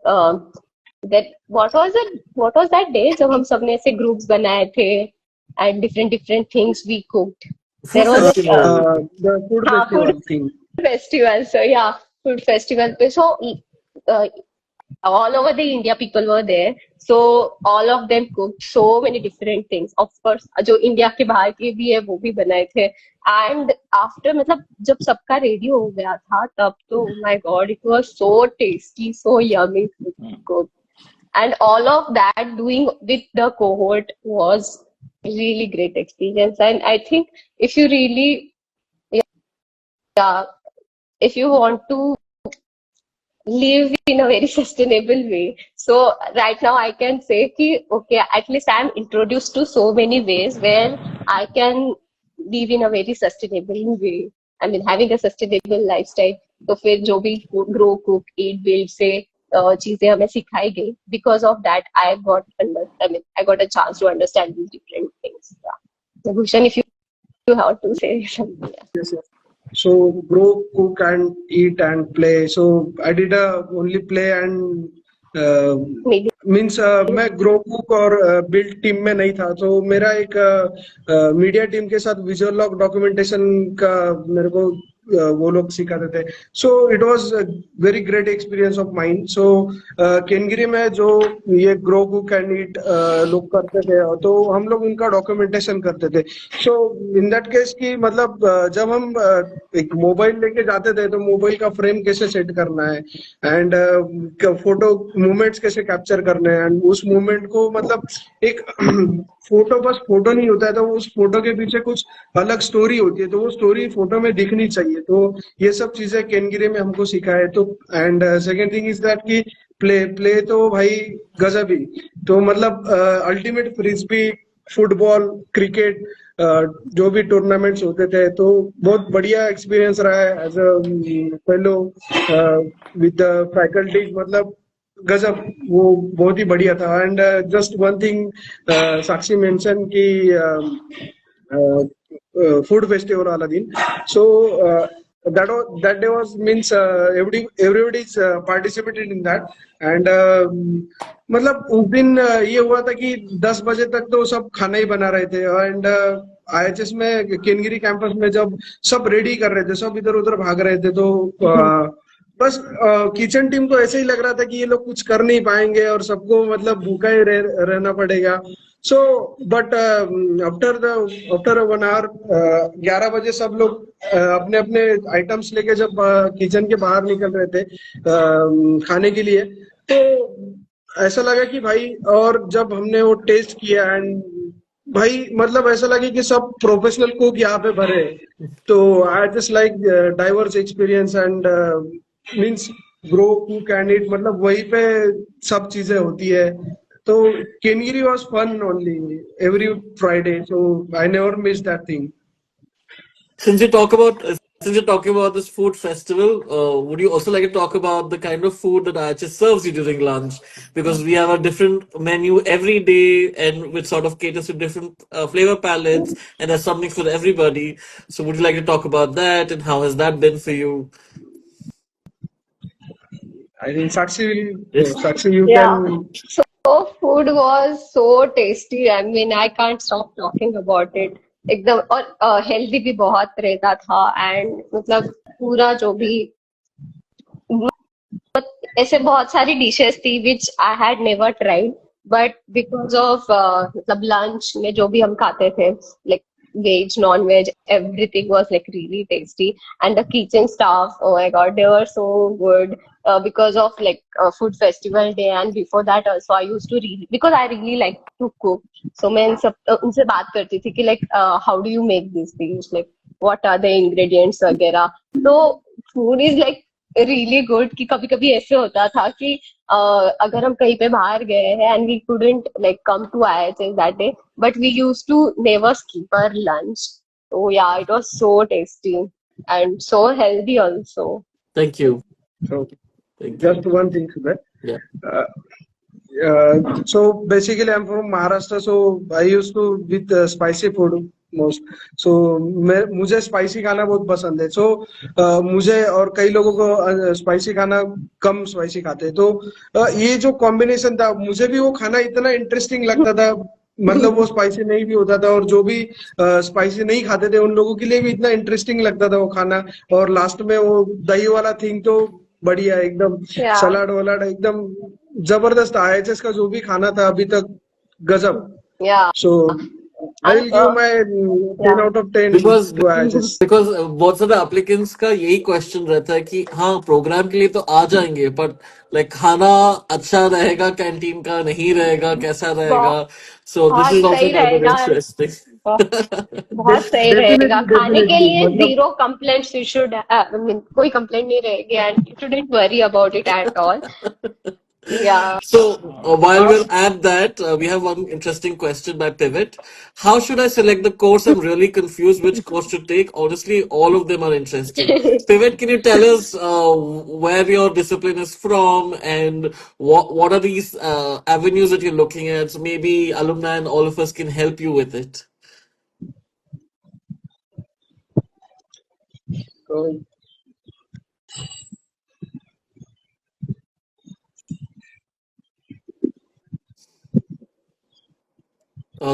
that what was that day जब हम सबने ऐसे groups बनाए थे and different things we cooked. Food There was festival. The food हाँ, food festival thing. festival. So yeah, food festival पे. So uh, all over the India people were there. So all of them cooked so many different things. Of course, जो India के बाहर के भी है वो भी बनाए थे. And after मतलब जब सबका रेडी हो गया था तब तो my God, it was so tasty, so yummy food to cook. And all of that doing with the cohort was really great experience. And I think if you really, yeah, if you want to live in a very sustainable way. So right now I can say कि okay, at least I'm introduced to so many ways where I can live in a very sustainable way. I mean, having a sustainable lifestyle. तो फिर जो भी grow, cook, eat, build से चीजें हमें सिखाई गई. Because of that, I got a chance to understand these different things. Yeah. So Bhushan, if you have to say something. Yeah. Yes, yes. So grow, cook, and eat and play. So I did only play and Maybe. Means मैं grow cook और build team में नहीं था. तो मेरा एक media team के साथ विजुअल लॉग डॉक्यूमेंटेशन का मेरे को वो लोग सिखाते थे. So it was very great experience of mind. So Kengeri में जो ये ग्रो कुक एंड ईट लोग करते थे तो हम लोग उनका डॉक्यूमेंटेशन करते थे. सो इन दैट केस की मतलब जब हम एक मोबाइल लेके जाते थे तो मोबाइल का फ्रेम कैसे सेट करना है एंड फोटो मूवमेंट्स कैसे कैप्चर करने हैं एंड उस मूवमेंट को मतलब एक फोटो बस फोटो नहीं होता है तो उस फोटो के पीछे कुछ अलग स्टोरी होती है तो वो स्टोरी फोटो में दिखनी चाहिए. तो ये सब चीजें केनगिरी में हमको सिखाए. तो and second thing is that कि प्ले तो भाई गजब ही. तो मतलब अल्टीमेट फ्रिस्बी, फुटबॉल, क्रिकेट, जो भी टूर्नामेंट्स होते थे तो बहुत बढ़िया एक्सपीरियंस रहा है as a fellow with the faculty. मतलब गजब, वो बहुत ही बढ़िया था. And just one thing Sakshi mention की फूड फेस्टिवल वाला दिन. सो that day was means everybody is participated in that. And मतलब उस दिन ये हुआ था कि 10 बजे तक तो सब खाना ही बना रहे थे. एंड IIHS में केनगिरी कैंपस में जब सब रेडी कर रहे थे, सब इधर उधर भाग रहे थे, तो बस किचन टीम को ऐसे ही लग रहा था कि ये लोग कुछ कर नहीं पाएंगे और सबको मतलब भूखा ही रहना पड़ेगा. सो बट आफ्टर 1 hour 11 बजे सब लोग अपने अपने आइटम्स लेके जब किचन के बाहर निकल रहे थे खाने के लिए, तो ऐसा लगा कि भाई, और जब हमने वो टेस्ट किया एंड भाई मतलब ऐसा लगे कि सब प्रोफेशनल कुक यहाँ पे भरे हैं। तो I just like diverse experience and means grow cook and it, मतलब वहीं पे सब चीजें होती है। तो Kengiri was fun only every Friday, so I never missed that thing. Since you talk about since you're talking about this food festival, would you also like to talk about the kind of food that IHS serves you during lunch? Because we have a different menu every day, and which sort of caters to different flavor palettes, and there's something for everybody. So, would you like to talk about that, and how has that been for you? I think Yes. Sakshi, you Yeah. can. So food was so tasty. I mean, I can't stop talking about it. एकदम और healthy भी बहुत रहता था and मतलब पूरा जो भी ऐसे बहुत सारी डिशेस थी which I had never tried but because of मतलब लंच में जो भी हम खाते थे like veg non veg everything was like really tasty and the kitchen staff oh my god they were so good because of like food festival day and before that also I used to really because I really like to cook so मैं इन सब उनसे बात करती थी कि like how do you make these things like what are the ingredients वगैरह तो food is like really good कि कभी कभी ऐसे होता था कि अगर हम कहीं पे बाहर गए हैं and we couldn't like come to IIHS that day but we used to never skip our lunch so yeah it was so tasty and so healthy also. Thank you. So Thank you. just one thing, Subhash. Yeah. Uh, so basically, I'm from Maharashtra, so I used to with spicy food most. So मुझे spicy खाना बहुत पसंद है. So मुझे और कई लोगों को स्पाइसी खाना कम स्पाइसी खाते हैं. तो ये जो कॉम्बिनेशन था, मुझे भी वो खाना इतना इंटरेस्टिंग लगता था. मतलब वो स्पाइसी नहीं भी होता था और जो भी स्पाइसी नहीं खाते थे उन लोगों के लिए भी इतना इंटरेस्टिंग लगता था वो खाना. और लास्ट में वो दही वाला थिंग तो बढ़िया एकदम. Yeah. सलाड वलाड एकदम जबरदस्त. IIHS का जो भी खाना था अभी तक गजब. Yeah. So I And will give my 10 yeah. out of 10 Because to IIHS. Because बहुत सारे एप्लीकेंट्स का यही क्वेश्चन रहता है कि हाँ प्रोग्राम के लिए तो आ जाएंगे पर लाइक खाना अच्छा रहेगा कैंटीन का नहीं रहेगा कैसा रहेगा सो दिस बहुत इज ऑल्सो सही काइंड ऑफ रहेगा इंटरेस्टिंग बहुत सही रहेगा डेफिनेटली खाने के डेफिनेटली लिए मतलब जीरो कंप्लेंट्स यू शुड कोई कंप्लेंट नहीं रहेगी and you shouldn't worry about it at all या So, while आप we're at that, we have one interesting question by Pivot. How should I select the course? I'm really confused which course to take. Honestly, all of them are interesting. Pivot, can you tell us where your discipline is from and what are these avenues that you're looking at? So maybe alumni and all of us can help you with it.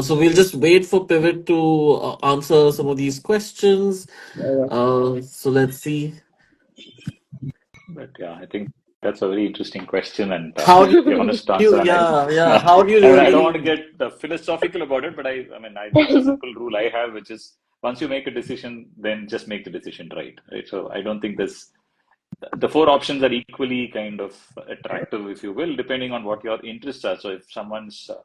So we'll just wait for Pivot to answer some of these questions. So let's see. But yeah, I think that's a very interesting question and How do the honest answer. you, And yeah, how do you I mean, I don't want to really? get philosophical about it, but I mean, there's a simple rule I have, which is once you make a decision, then just make the decision right? So I don't think the four options are equally kind of attractive, if you will, depending on what your interests are. So if someone's, so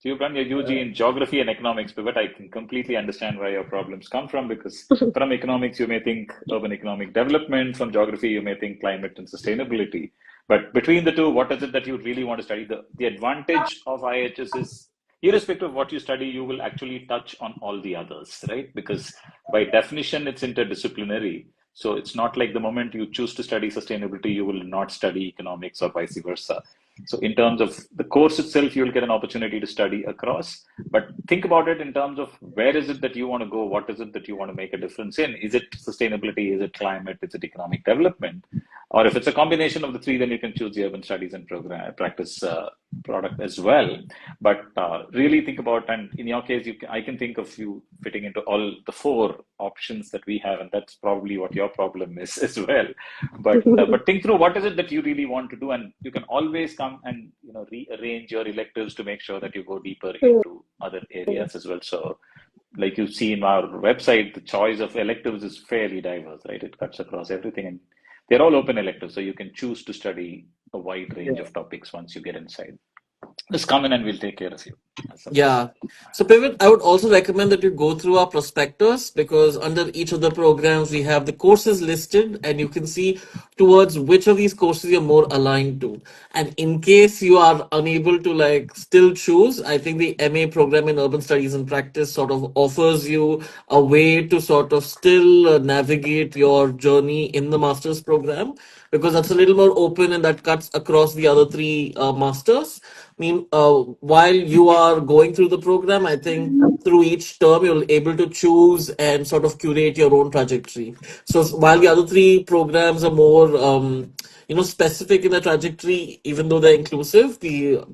you've done your UG in geography and economics, but I can completely understand where your problems come from because from economics, you may think urban economic development, from geography, you may think climate and sustainability. But between the two, what is it that you really want to study? The advantage of IIHS is irrespective of what you study, you will actually touch on all the others, right? Because by definition, it's interdisciplinary. So it's not like the moment you choose to study sustainability, you will not study economics or vice versa. So in terms of the course itself, you'll get an opportunity to study across. But think about it in terms of where is it that you want to go? What is it that you want to make a difference in? Is it sustainability? Is it climate? Is it economic development? Or if it's a combination of the three, then you can choose the urban studies and program practice product as well. But really think about, and in your case, I can think of you fitting into all the four options that we have, and that's probably what your problem is as well. But think through what is it that you really want to do, and you can always come and rearrange your electives to make sure that you go deeper into other areas as well. So like you see in our website, the choice of electives is fairly diverse, right? It cuts across everything, and they're all open electives, so you can choose to study a wide range of topics once you get inside. Just come in and we'll take care of you. Yeah. So, Pivot, I would also recommend that you go through our prospectus, because under each of the programs, we have the courses listed and you can see towards which of these courses you're more aligned to. And in case you are unable to still choose, I think the MA program in Urban Studies and Practice sort of offers you a way to sort of still navigate your journey in the master's program, because that's a little more open and that cuts across the other three masters. While you are going through the program, I think through each term you're able to choose and sort of curate your own trajectory. So while the other three programs are more, specific in the trajectory, even though they're inclusive, the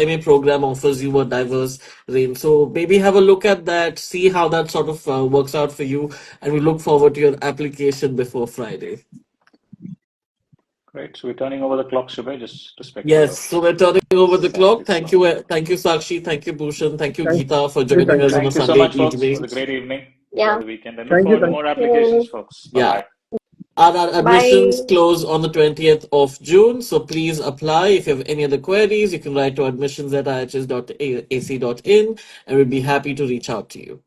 MA program offers you a diverse range. So maybe have a look at that, see how that sort of works out for you, and we look forward to your application before Friday. Great. So we're turning over the clock, Shubhay, just respect for Yes, so we're turning over the clock. Saturday slot. Thank you, Sakshi. Thank you, Bhushan. Thank you, Thank Geeta, for you, joining thank us you, on a Thank you so Sunday much, folks. It was evening. a great evening. Enjoy Yeah. the weekend and look thank you, forward to thank more You. applications, folks. Bye Yeah. bye. Our admissions Bye. close on the 20th of June, so please apply. If you have any other queries, you can write to admissions at ihs.ac.in, and we'll be happy to reach out to you.